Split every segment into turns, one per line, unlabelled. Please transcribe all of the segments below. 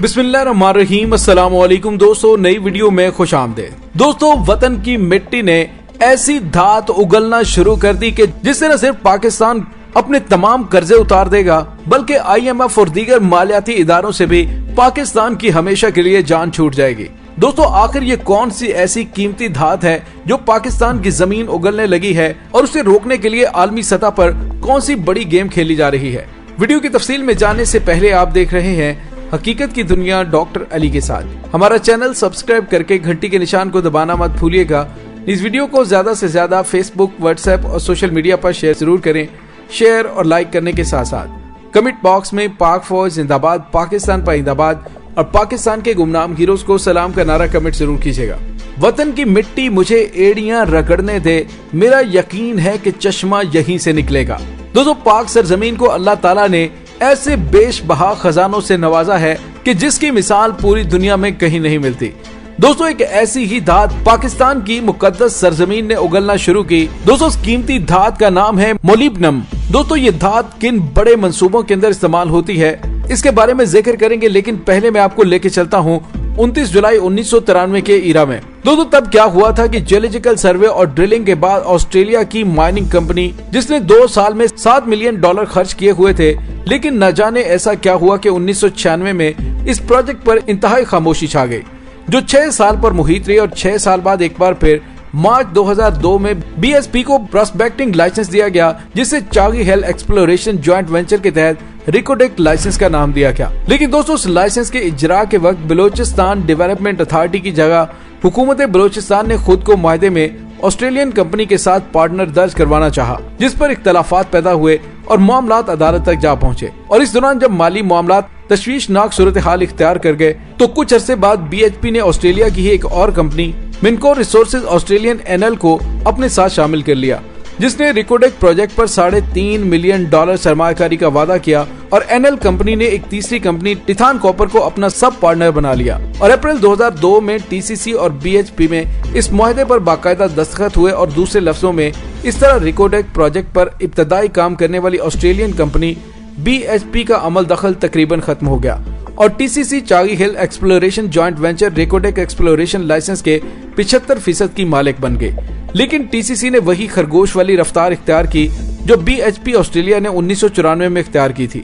बिस्मिल्लाहिर्रहमानिर्रहीम। अस्सलाम वालेकुम दोस्तों, नई वीडियो में खुश आमदीद। दोस्तों, वतन की मिट्टी ने ऐसी धात उगलना शुरू कर दी कि जिससे न सिर्फ पाकिस्तान अपने तमाम कर्जे उतार देगा बल्कि IMF और दीगर मालियाती इदारों से भी पाकिस्तान की हमेशा के लिए जान छूट जाएगी। दोस्तों, आखिर ये कौन सी ऐसी कीमती धात है जो पाकिस्तान की जमीन उगलने लगी है और उसे रोकने के लिए आलमी सतह पर कौन सी बड़ी गेम खेली जा रही है? वीडियो की तफसील में जाने से पहले आप देख रहे हैं हकीकत की दुनिया डॉक्टर अली के साथ। हमारा चैनल सब्सक्राइब करके घंटी के निशान को दबाना मत भूलिएगा। इस वीडियो को ज्यादा से ज्यादा फेसबुक, व्हाट्सएप और सोशल मीडिया पर शेयर जरूर करें। शेयर और लाइक करने के साथ साथ कमेंट बॉक्स में पाक फौज जिंदाबाद, पाकिस्तान पाइंदाबाद और पाकिस्तान के गुमनाम हीरोज को सलाम का नारा कमेंट जरूर कीजिएगा। वतन की मिट्टी मुझे एड़ियां रगड़ने दे, मेरा यकीन है कि चश्मा यहीं से निकलेगा। दोस्तों, पाक सरजमीन को अल्लाह ताला ने ऐसे बेशबहा खजानों से नवाजा है कि जिसकी मिसाल पूरी दुनिया में कहीं नहीं मिलती। दोस्तों, एक ऐसी ही धात पाकिस्तान की मुकद्दस सरजमीन ने उगलना शुरू की। दोस्तों, इस कीमती धात का नाम है मोलिब्डेनम। दोस्तों, ये धात किन बड़े मंसूबों के अंदर इस्तेमाल होती है इसके बारे में जिक्र करेंगे, लेकिन पहले मैं आपको लेके चलता हूँ 29 जुलाई 1993 के ईरा में। दोस्तों, तब क्या हुआ था कि जियोलॉजिकल सर्वे और ड्रिलिंग के बाद ऑस्ट्रेलिया की माइनिंग कंपनी, जिसने 2 साल में $7 मिलियन खर्च किए हुए थे, लेकिन न जाने ऐसा क्या हुआ कि 1996 में इस प्रोजेक्ट पर इंतहाई खामोशी छा गई, जो 6 साल पर मुहित रही। और 6 साल बाद एक बार फिर मार्च 2002 में BHP को प्रोस्पेक्टिंग लाइसेंस दिया गया, जिसे Chagai hill exploration joint venture के तहत रिकोडेक लाइसेंस का नाम दिया गया। लेकिन दोस्तों, उस लाइसेंस के इजरा के वक्त बलोचिस्तान डेवलपमेंट अथॉरिटी की जगह हुकूमत बलोचिस्तान ने खुद को मुआहदे में ऑस्ट्रेलियन कंपनी के साथ पार्टनर दर्ज करवाना चाहा, जिस पर इख्तलाफात पैदा हुए और मामलात अदालत तक जा पहुंचे। और इस दौरान जब माली मामलात तशवीशनाक सूरत हाल इख्तियार कर गए तो कुछ अरसे बाद BHP ने ऑस्ट्रेलिया की ही एक और कंपनी मिनको रिसोर्सेज ऑस्ट्रेलियन NL को अपने साथ शामिल कर लिया, जिसने रिकोडेक प्रोजेक्ट पर $3.5 मिलियन सरमायाकारी का वादा किया। और NL कंपनी ने एक तीसरी कंपनी टिथान कॉपर को अपना सब पार्टनर बना लिया। और अप्रैल 2002 में TCC और BHP में इस मुआहदे पर बाकायदा दस्तखत हुए। और दूसरे लफ्जों में इस तरह रिकोडेक प्रोजेक्ट पर इब्तदाई काम करने वाली ऑस्ट्रेलियन कंपनी BHP का अमल दखल तकरीबन खत्म हो गया और TCC Chagai hill exploration joint venture Reko Diq exploration license के 75% की मालिक बन गई। लेकिन TCC ने वही खरगोश वाली रफ्तार इख्तियार की जो BHP ऑस्ट्रेलिया ने 1994 में इख्तियार की थी,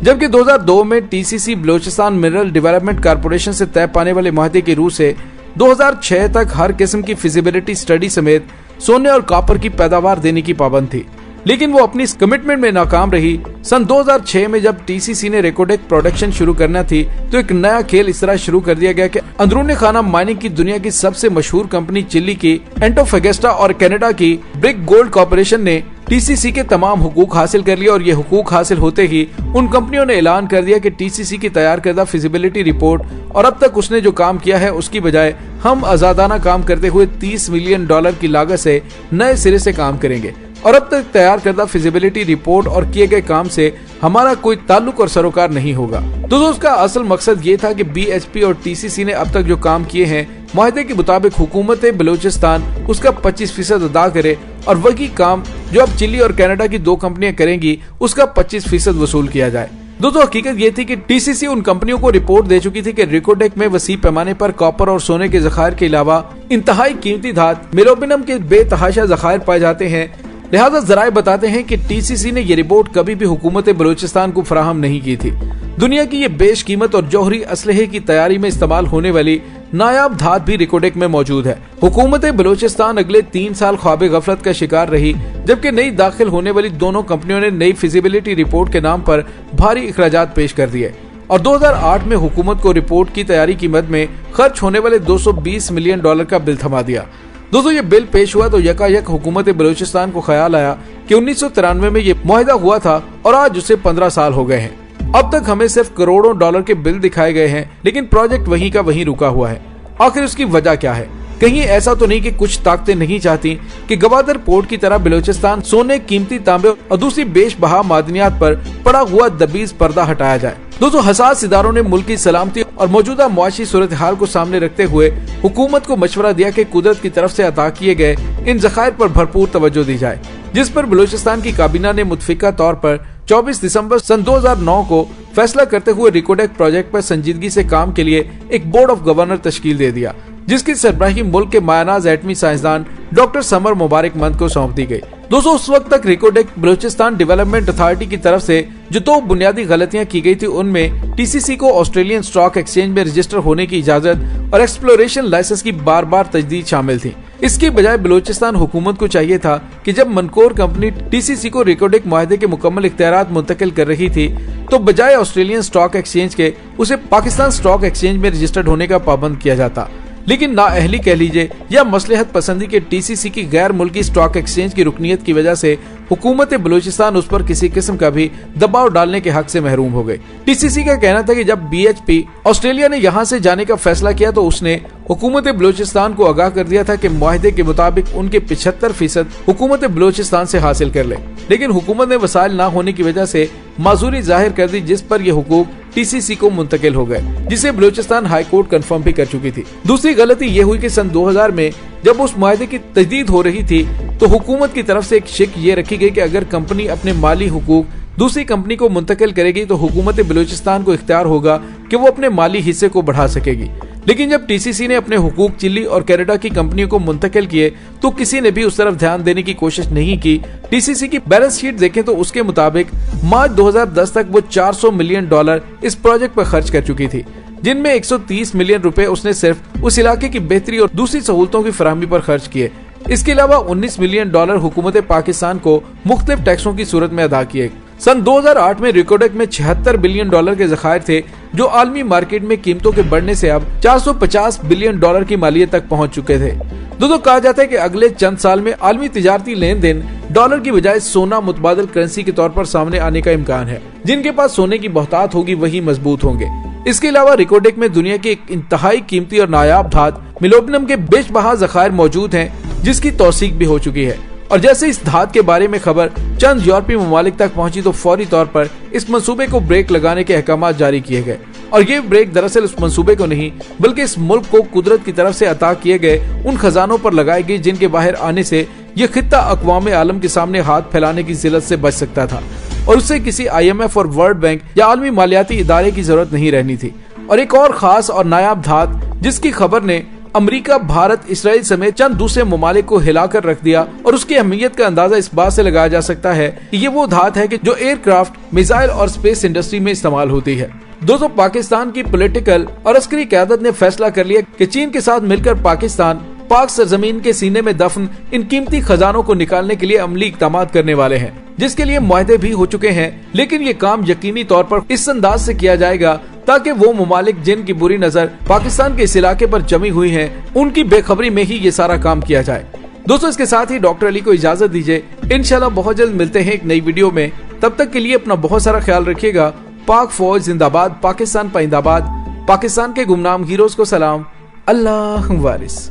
जबकि 2002 में TCC Balochistan mineral development corporation से तय पाने वाले मुआहदे की रूह से 2006 तक हर किस्म की फिजिबिलिटी स्टडी समेत सोने और कॉपर की पैदावार देने की पाबंद थी। लेकिन वो अपनी इस कमिटमेंट में नाकाम रही। सन 2006 में जब TCC ने रिकोडेक प्रोडक्शन शुरू करना थी तो एक नया खेल इस तरह शुरू कर दिया गया कि अंदरूनी खाना माइनिंग की दुनिया की सबसे मशहूर कंपनी चिली की एंटोफेगेस्टा और कनाडा की ब्रिक गोल्ड कॉर्पोरेशन ने TCC के तमाम हुकूक हासिल कर लिया। और ये हुकूक हासिल होते ही उन कंपनियों ने ऐलान कर दिया कि TCC की तैयार करदा फिजिबिलिटी रिपोर्ट और अब तक उसने जो काम किया है उसकी बजाय हम आजादाना काम करते हुए $30 मिलियन की लागत से नए सिरे से काम करेंगे। और अब तक तैयार करदा फिजिबिलिटी रिपोर्ट और किए गए काम से हमारा कोई ताल्लुक और सरोकार नहीं होगा। दोस्तों, उसका असल मकसद ये था कि BHP और TCC ने अब तक जो काम किए हैं मुआहदे के मुताबिक हुकूमत बलोचिस्तान उसका 25% अदा करे और वही काम जो अब चिली और कनाडा की 2 कंपनियां करेंगी उसका 25% वसूल किया जाए। दोस्तों, हकीकत ये थी कि TCC उन कंपनियों को रिपोर्ट दे चुकी थी कि रिकोडेक में वसी पैमाने पर कॉपर और सोने के जखायर के अलावा इंतहाई कीमती धात मोलिब्डेनम के बेतहाशा जखायर पाए जाते हैं। लिहाजा जराए बताते हैं कि TCC ने ये रिपोर्ट कभी भी हुकूमत बलोचिस्तान को फराहम नहीं की थी। दुनिया की ये बेशकीमत और जौहरी असलहे की तैयारी में इस्तेमाल होने वाली नायाब धात भी रिकोडेक में मौजूद है। हुकूमत बलोचिस्तान अगले 3 साल ख्वाब गफलत का शिकार रही, जबकि नई दाखिल होने वाली दोनों कंपनियों ने नई फिजिबिलिटी रिपोर्ट के नाम पर भारी अखराजात पेश कर दिए। और 2008 में हुकूमत को रिपोर्ट की तैयारी की मद में खर्च होने वाले $220 मिलियन का बिल थमा दिया। दोस्तों, ये बिल पेश हुआ तो यकायक हुकूमत बलोचिस्तान को ख्याल आया कि 1993 में ये मुआहदा हुआ था और आज उसे 15 साल हो गए हैं। अब तक हमें सिर्फ करोड़ों डॉलर के बिल दिखाए गए हैं, लेकिन प्रोजेक्ट वहीं का वहीं रुका हुआ है। आखिर उसकी वजह क्या है? कहीं ऐसा तो नहीं कि कुछ ताकतें नहीं चाहती कि गवादर पोर्ट की तरह बलोचिस्तान सोने, कीमती तांबे और दूसरी बेशबहा मादनियात पर पड़ा हुआ दबीज पर्दा हटाया जाए? दोस्तों हसास इदारों ने मुल्क की सलामती और मौजूदा मुआशी सूरत हाल को सामने रखते हुए हुकूमत को मशवरा दिया कि कुदरत की तरफ से अता किए गए इन जखायर पर भरपूर तवज्जो दी जाए, जिस पर बलूचिस्तान की काबीना ने मुतफिका तौर पर 24 दिसंबर सन 2009 को फैसला करते हुए रिकोडेक प्रोजेक्ट पर संजीदगी से काम के लिए एक बोर्ड ऑफ गवर्नर तश्कील दे दिया, जिसकी सरबराही मुल्क के मायनाज एटमी साइंसदान डॉक्टर समर मुबारक मंद को सौंप दी गई। दोस्तों उस वक्त तक रिकोडेक बलूचिस्तान डेवलपमेंट अथॉरिटी की तरफ से जो 2 बुनियादी गलतियां की गई थी, उनमें टीसीसी को ऑस्ट्रेलियन स्टॉक एक्सचेंज में रजिस्टर होने की इजाजत और एक्सप्लोरेशन लाइसेंस की बार बार तजदीद शामिल थी। इसके बजाय बलूचिस्तान हुकूमत को चाहिए था कि जब मनकोर कंपनी टीसीसी को रिकोडेक मुआहदे के मुकम्मल इख्तियारात मुंतकिल कर रही थी, तो बजाय ऑस्ट्रेलियन स्टॉक एक्सचेंज के उसे पाकिस्तान स्टॉक एक्सचेंज में रजिस्टर्ड होने का पाबंद किया जाता। लेकिन नाअहली कह लीजिए या मसलहत पसंदी के टीसीसी की गैर मुल्की स्टॉक एक्सचेंज की रुकनीत की वजह से हुकूमत बलूचिस्तान उस पर किसी किस्म का भी दबाव डालने के हक से महरूम हो गई। टीसीसी का कहना था कि जब बीएचपी ऑस्ट्रेलिया ने यहाँ से जाने का फैसला किया तो उसने हुकूमत बलूचिस्तान को आगाह कर दिया था कि मुआहदे के मुताबिक उनके 75% हुकूमत बलूचिस्तान से हासिल कर ले, लेकिन हुकूमत ने वसाइल न होने की वजह से माजूरी जाहिर कर दी, जिस पर यह हुकूक टीसीसी को मुंतकिल हो गए, जिसे बलूचिस्तान हाई कोर्ट कंफर्म भी कर चुकी थी। दूसरी गलती ये हुई कि सन 2000 में जब उस मुआहदे की तजदीद हो रही थी तो हुकूमत की तरफ से एक शिक ये रखी गई कि अगर कंपनी अपने माली हुकूक दूसरी कंपनी को मुंतकिल करेगी तो हुकूमत बलूचिस्तान को इख्तियार होगा कि वो अपने माली हिस्से को बढ़ा सकेगी। लेकिन जब टीसीसी ने अपने हुकूक चिली और कनाडा की कंपनियों को मुंतकिल किए तो किसी ने भी उस तरफ ध्यान देने की कोशिश नहीं की। टीसीसी की बैलेंस शीट देखें तो उसके मुताबिक मार्च 2010 तक वो $400 मिलियन इस प्रोजेक्ट पर खर्च कर चुकी थी, जिनमें 130 मिलियन रुपए उसने सिर्फ उस इलाके की बेहतरी और दूसरी सहूलतों की फराहमी पर खर्च किए। इसके अलावा $19 मिलियन हुकूमत पाकिस्तान को मुख्तलिफ टैक्सों की सूरत में अदा किए। सन 2008 में रिकोडेक में $76 बिलियन के जखायर थे, जो आलमी मार्केट में कीमतों के बढ़ने से अब $450 बिलियन की मालियत तक पहुंच चुके थे। दोस्तों कहा जाता है कि अगले चंद साल में आलमी तिजारती लेन देन डॉलर की बजाय सोना मुतबादल करेंसी के तौर पर सामने आने का इम्कान है। जिनके पास सोने की बहुतात होगी वही मजबूत होंगे। इसके अलावा रिकोडेक में दुनिया की एक इंतहाई कीमती और नायाब धात मिलोबनम के बेशबहा जखायर मौजूद हैं, जिसकी तौसीक भी हो चुकी है। और जैसे इस धात के बारे में खबर चंद यूरोपीय ममालिक तक पहुंची तो फौरी तौर पर इस मंसूबे को ब्रेक लगाने के अहकाम जारी किए गए। और ये ब्रेक दरअसल उस मंसूबे को नहीं बल्कि इस मुल्क को कुदरत की तरफ से अता किए गए उन खजानों पर लगाई गई जिनके बाहर आने से ये खित्ता अक़वाम आलम के सामने हाथ फैलाने की जिल्लत से बच सकता था और उससे किसी IMF और वर्ल्ड बैंक या आलमी मालियाती इदारे की जरूरत नहीं रहनी थी। और एक और खास और नायाब धात जिसकी खबर ने अमेरिका, भारत, इसराइल समेत चंद दूसरे ममालिक को हिलाकर रख दिया और उसकी अहमियत का अंदाजा इस बात से लगाया जा सकता है कि ये वो धात है कि जो एयरक्राफ्ट, मिसाइल और स्पेस इंडस्ट्री में इस्तेमाल होती है। दोस्तों पाकिस्तान की पॉलिटिकल और अस्करी क़यादत ने फैसला कर लिया कि चीन के साथ मिलकर पाकिस्तान पाक सरजमीन के सीने में दफन इन कीमती खजानों को निकालने के लिए अमली इक़दाम करने वाले हैं, जिसके लिए मुआहदे भी हो चुके हैं। लेकिन ये काम यकीनी तौर पर इस अंदाज से किया जाएगा ताकि वो ममालिक जिनकी बुरी नजर पाकिस्तान के इस इलाके पर जमी हुई है, उनकी बेखबरी में ही ये सारा काम किया जाए। दोस्तों इसके साथ ही डॉक्टर अली को इजाजत दीजिए। इंशाल्लाह बहुत जल्द मिलते हैं एक नई वीडियो में। तब तक के लिए अपना बहुत सारा ख्याल रखिएगा। पाक फौज जिंदाबाद, पाकिस्तान पाइंदाबाद, पाकिस्तान के गुमनाम हीरोज को सलाम। अल्लाह वारिस।